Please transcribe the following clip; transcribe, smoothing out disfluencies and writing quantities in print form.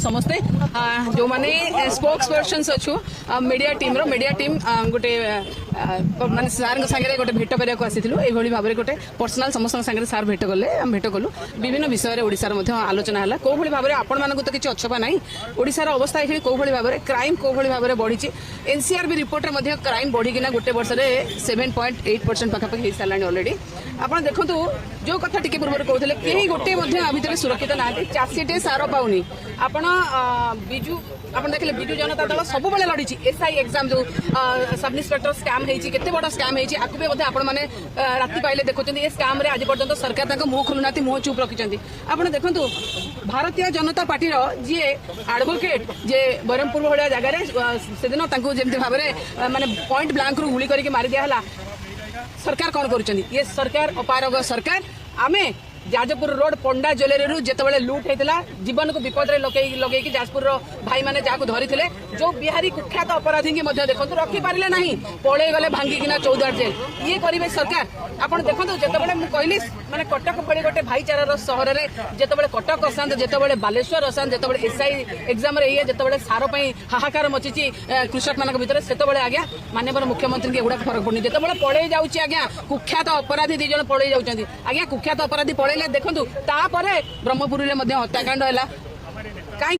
समस्ते जो माने स्पोक्स पर्सन्स अच्छु मीडिया टीम गोटे माने सार संगे गोटे भेट करने को आसीथिलु ए भली भाबरे गोटे पर्सनल समस्त संगे सार भेट गले हम भेट कलु विभिन्न विषय रे ओडिसा रे आलोचना हला को भली भाबरे आपण मानकु तो किछि अछपा नाही ओडिसा रे अवस्था एखि को भली भाबरे क्राइम को भली भाबरे बढ़िछि एनसीआरबी रिपोर्ट रे मध्ये क्राइम बढ़ी किना गोटे वर्ष रे 7.8% पाखापाखि हे सालानी ऑलरेडी आपण देखंतु जो कथा टिके पूर्व कहते कहीं गोटे भितर सुरक्षित ना चाषीटे सार पाऊनी आपण बिजु आप देखिए बिजु जनता दल सब लड़ी एसआई एग्जाम जो सब इन्स्पेक्टर स्कैम होते बड़ स्कैम होती आपण मैंने राति पाइले देखुं ये स्कैम रे आज पर्यंत सरकार मुह खोलुना मुह चुप रखिंट आप देखु भारतीय जनता पार्टी जी एडवोकेट जे बरहमपुर भाया जगह से दिन जमी भाव में माने पॉइंट ब्लांक रु गुली करके मारी दिया सरकार कौन कर ये सरकार अपारग सरकार आमे जाजपुर रोड पंडा ज्वेलरी जिते लुट होता जीवन को विपद लगे जाजपुर भाई मैंने जहाँ धरी जो बिहारी कुख्यात अपराधी की देखो रखिपारे ना पड़े गले भांगिकिना 14 जेल ये करेंगे सरकार आप देखो जिते मुझे कहली माने कटक भली गोटे भाईचारार सहर में जिते कटक अशांत जिते बालेश्वर अशांत जिते एसआई एग्जाम जिते सार हाहाकार मची कृषक मान भर से आज्ञा माननीय मुख्यमंत्री की एगुड़ा फरक पड़नी जिते पड़े जाऊँगी आज्ञा कुख्यात अपराधी 2 जन पड़े जाऊँगी आज्ञा कुख्यात अपराधी पड़े देखु तापर ब्रह्मपुरी में हत्याकांड है